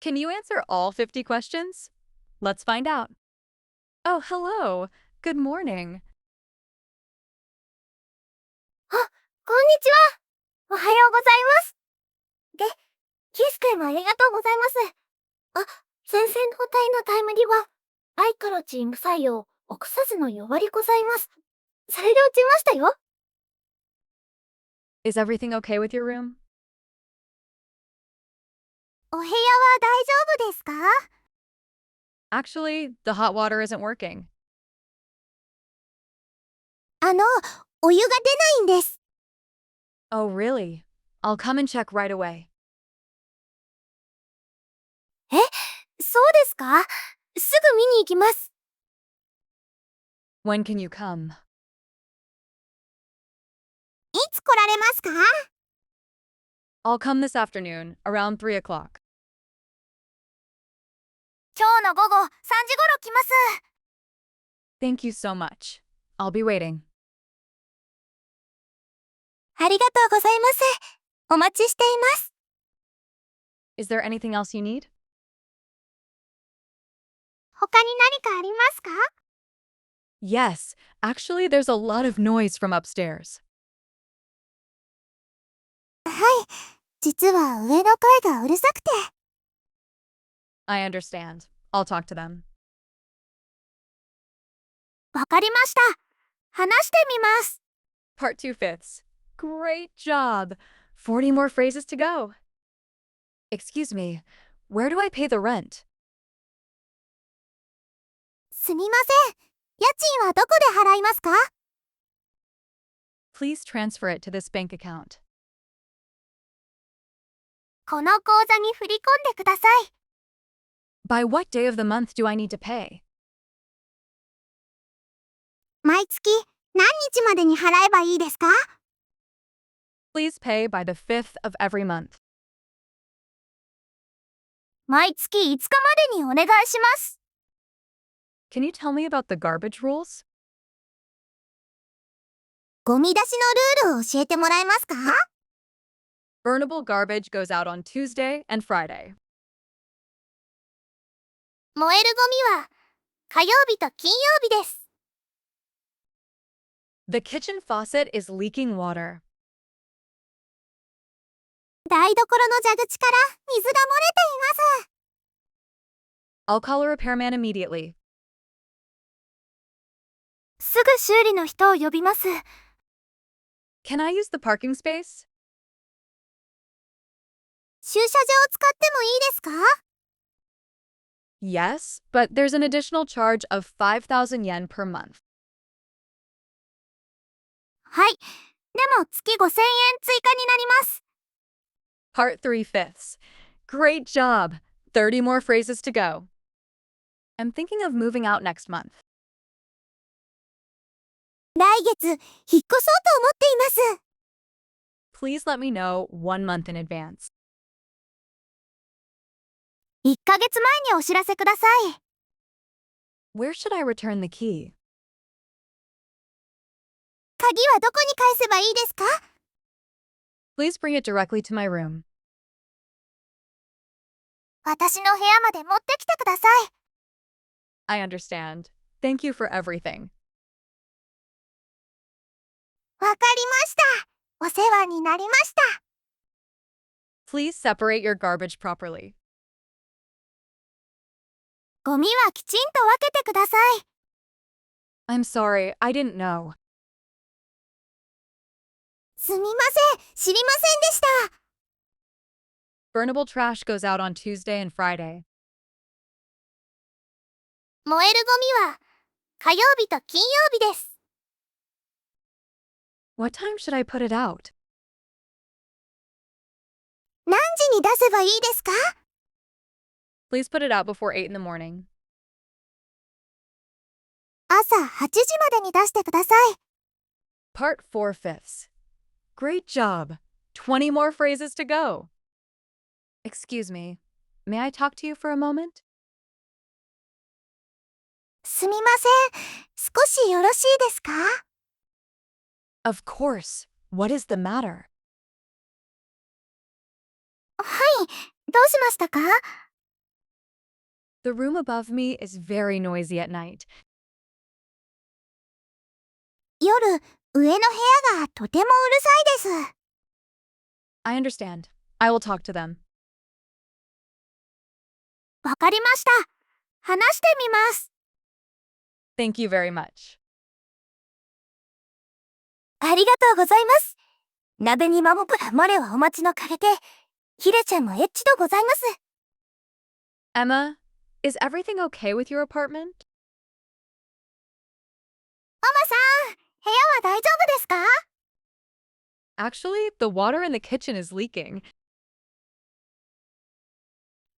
Can you answer all 50 questions? Let's find out. Oh, hello. Good morning. あ、こんにちは。おはようございます。キス君もありがとうございます。先生の体のタイムリは、アイカロチン無作用、臆さずの弱りございます。それで落ちましたよ。Is everything okay with your room? お部屋は大丈夫ですか？ Actually, the hot water isn't working. お湯が出ないんです。Oh, really? I'll come and check right away. そうですか？すぐ見に行きます。When can you come? いつ来られますか？ I'll come this afternoon, around 3 o'clock. 今日の午後3時頃来ます。Thank you so much. I'll be waiting. ありがとうございます。お待ちしています。Is there anything else you need? 他に何かありますか？ Yes, actually, there's a lot of noise from upstairs. 実は上の声がうるさくて。I understand. I'll talk to them. わかりました。話してみます。Part 2 fifths. Great job! 40 more phrases to go. Excuse me, where do I pay the rent? すみません。家賃はどこで払いますか？ Please transfer it to this bank account. この口座に振り込んでください。By what day of the month do I need to pay? 毎月何日までに払えばいいですか？ Please pay by the 5th of every month. 毎月5日までにお願いします。Can you tell me about the garbage rules? ゴミ出しのルールを教えてもらえますか？ Burnable garbage goes out on Tuesday and Friday. 燃えるゴミは火曜日と金曜日です。The kitchen faucet is leaking water. 台所の蛇口から水が漏れています。I'll call a repairman immediately. すぐ修理の人を呼びます。 Can I use the parking space? 駐車場を使ってもいいですか？ Yes, but there's an additional charge of 5,000 yen per month. はい。でも月5000円追加になります。Part 3 fifths. Great job! 30 more phrases to go. I'm thinking of moving out next month. 来月、引っ越そうと思っています。Please let me know 1 month in advance. 1ヶ月前にお知らせください。Where should I return the key? 鍵はどこに返せばいいですか？ Please bring it directly to my room. 私の部屋まで持ってきてください。I understand. Thank you for everything. わかりました。お世話になりました。 Please separate your garbage properly. ゴミはきちんと分けてください。 I'm sorry, I didn't know. すみません。知りませんでした。 Burnable trash goes out on Tuesday and Friday. 燃えるゴミは火曜日と金曜日です。 What time should I put it out? 何時に出せばいいですか？ Please put it out before 8 in the morning. 朝8時までに出してください。 Part 4 fifths. Great job! 20 more phrases to go. Excuse me, may I talk to you for a moment? すみません。少しよろしいですか？ Of course. What is the matter? はい。どうしましたか？ The room above me is very noisy at night. 夜、上の部屋がとてもうるさいです。I understand. I will talk to them. わかりました。話してみます。Thank you very much. ありがとうございます。鍋にマモプラモレをお待ちのかけて、ヒレちゃんもエッチでございます。Emma, is everything okay with your apartment? ママさん、部屋は大丈夫ですか？ Actually, the water in the kitchen is leaking.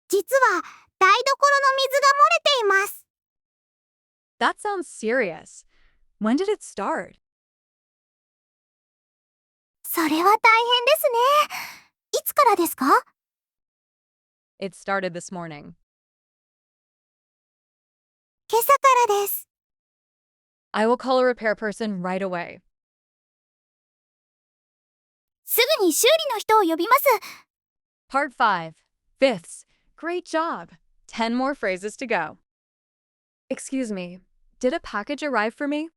実は、台所の水が漏れています。That sounds serious. When did it start? それは大変ですね。いつからですか？ It started this morning. 今朝からです。I will call a repair person right away. すぐに修理の人を呼びます。Part 5. Fifths. Great job. 10 more phrases to go. Excuse me, did a package arrive for me?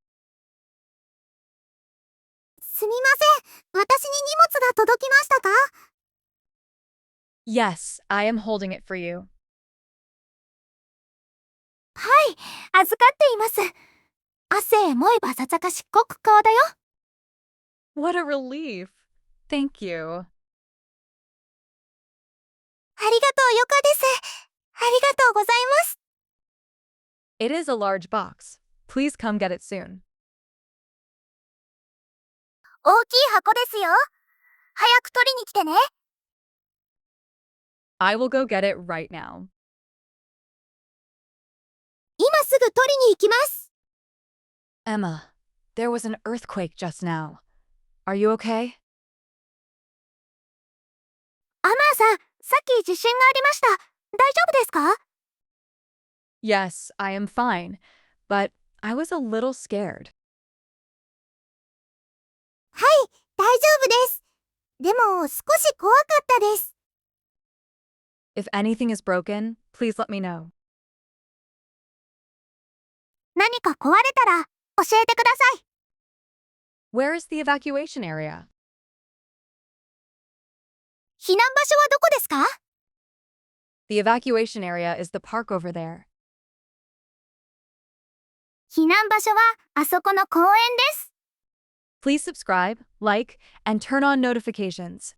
すみません。私に荷物が届きましたか？ Yes, I am holding it for you. はい、預かっています。汗もいばささかしっこく顔だよ。What a relief. Thank you. ありがとうよかです。ありがとうございます。It is a large box. Please come get it soon. 大きい箱ですよ。早く取りに来てね。I will go get it right now. 今すぐ取りに行きます。Emma, there was an earthquake just now. Are you okay? アマーさん、さっき地震がありました。大丈夫ですか？ Yes, I am fine, but I was a little scared. はい、大丈夫です。でも、少し怖かったです。If anything is broken, please let me know. 何か壊れたら教えてください。Where is the evacuation area? 避難場所はどこですか？ The evacuation area is the park over there. 避難場所はあそこの公園です。Please subscribe, like, and turn on notifications.